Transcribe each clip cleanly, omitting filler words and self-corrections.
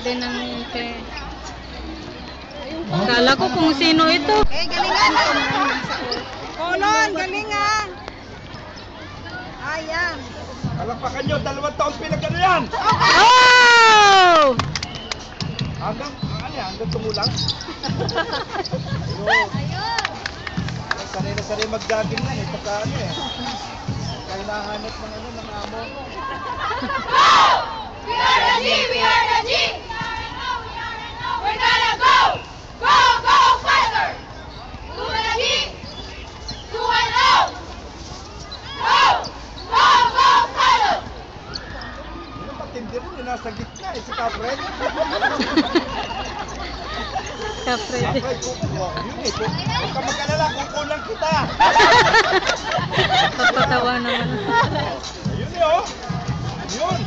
din ng Kala ko kung sino ito. Eh, galingan. Kolon, galingan. Ayan. Palakpakan nyo, 2 taon pinagano yan! Oh! Hanggang tumulang? Ayun! Sanay na sanay mag-jogging yan eh, pagka ano eh. Kaya nahanap ng amo. Go! We are the G! We are the G! We're gonna go! Go! Go! Faster! To the G! To an O! Go! Go! Go! Faster! Yun ang matindi rin, yun nasa gitna eh, si Capred. Capred. Capred, yun eh, huwag ka mag-alala, kukulang kita. Papatawa naman. Ayun eh oh, yun.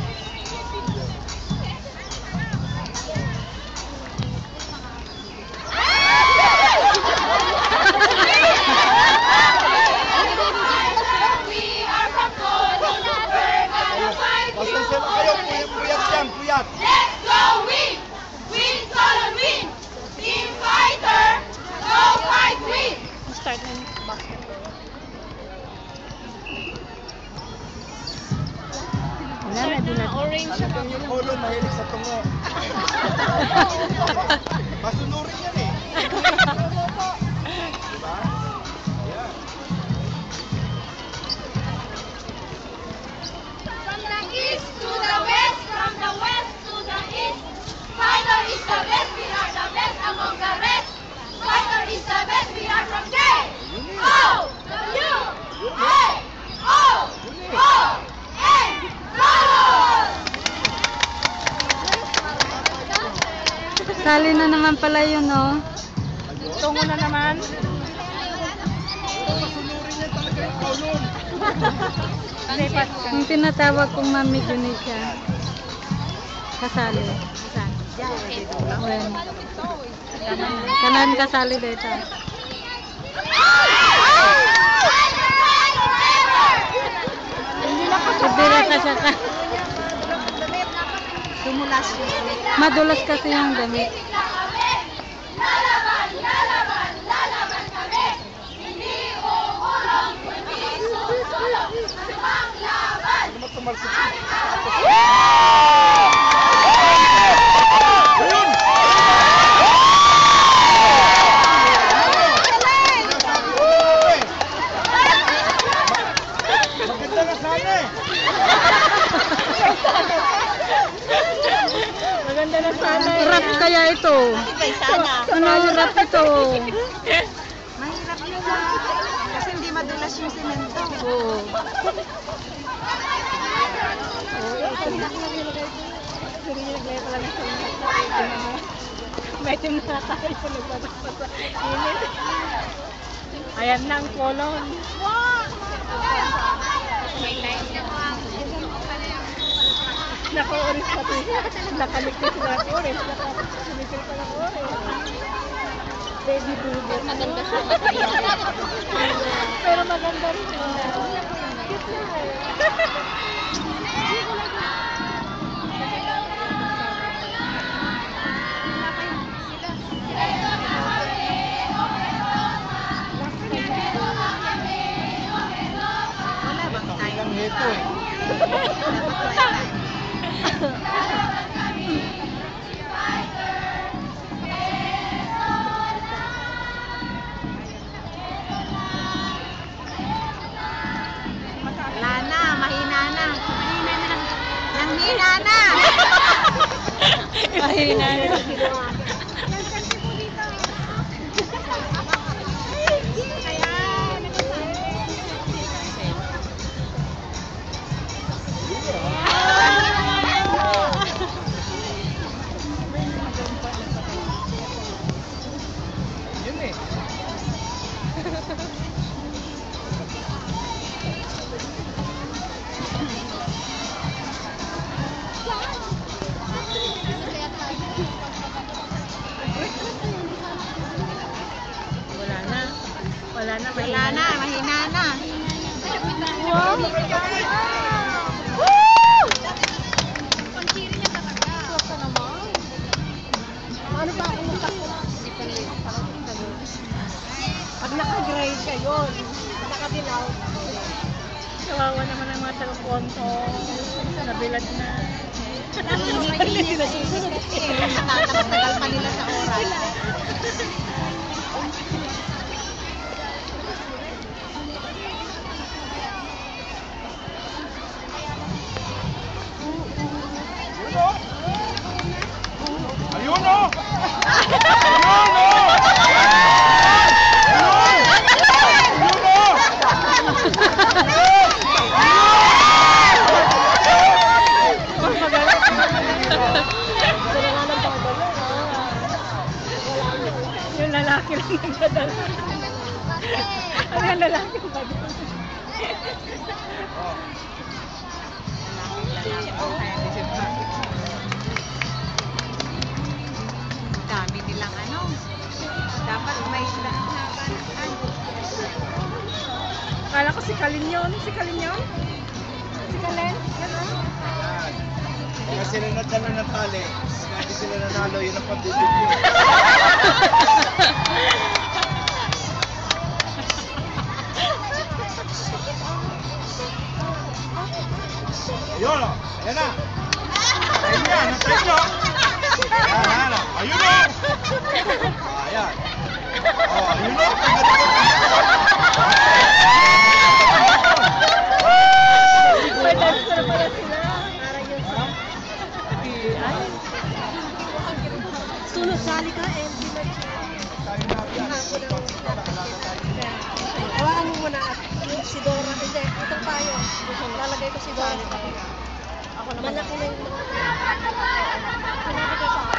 Basta sila kayo, puyat yan, puyat. Let's go win! Win, Solon, win! Team fighter! Go fight, win! Start na yung basketball. Wala na, di na. Orange siya. Talagang yung kolon, mahilig sa tungo. Masunurin yan eh. Diba? Yan. From the east to the west, from the west to the east. Fighter is the best, we are the best among the rest. Fighter is the best, we are from J. O, W, A, O, O, N, Solon! Sali na naman pala yun, no? Tungo na naman. Masunurin yan talaga yung kolon. Lipat ka. Yung tinatawag kong Mami Junica. Kasali. When? Kanan kasali dito. Hindi na kasi ka. Tumulas yun. Madulas kasi yung damit. Lalaban, lalaban, lalaban kami. Hindi uulong, kundi susulong. Panglaban. Ano matumalsik? Maganda na sana eh. Maganda na sana. Rap kaya ito. Ano rap ito? Mahirap yun kasi hindi madulas yung semento. Oo. May team na tayo sa nagbabasa. Ayan na ang kolon. Naka-orange pati. Nakalikit na orange. Nakalikit pa ng orange. Baby boobo. Maganda siya. Pero maganda rin. Wala bang tayo? Ang heto eh. Wala na, mahina na. Nanghina na. Mahina na. Yun eh. Wala na, mahina na. Wow! Woo! Naka-gray ka yun. Nakadilaw. Kawawa naman ang mga taluponso. Nabilad na. Hindi na susunod. Natatagal pa nila sa oras. Ayun o! Ayun o! Yung lalaki lang yung nadala. Ano yung lalaki ba doon? Dami nilang ano. Dapat may Kala ko si Kalin yun. Si Kalin yun? Si Kalin? Yan o. Kaya sila nadala ng tali. Kaya hindi sila nanalo, yun ang pambibig yun. Ayun o! Ayan na! Natayin niya! Natayin niyo! Ayan, ayan o! Ayun o! Ayan! O, ayun o! May dancer pala sila. Parang yun sa... Ay. sunod sali ka, empty na hawakan mo muna at si Dora. Hindi, ito tayo. Lalagay ko si Dora. Ako naman. Malaki na yung mga... Malaki ka sa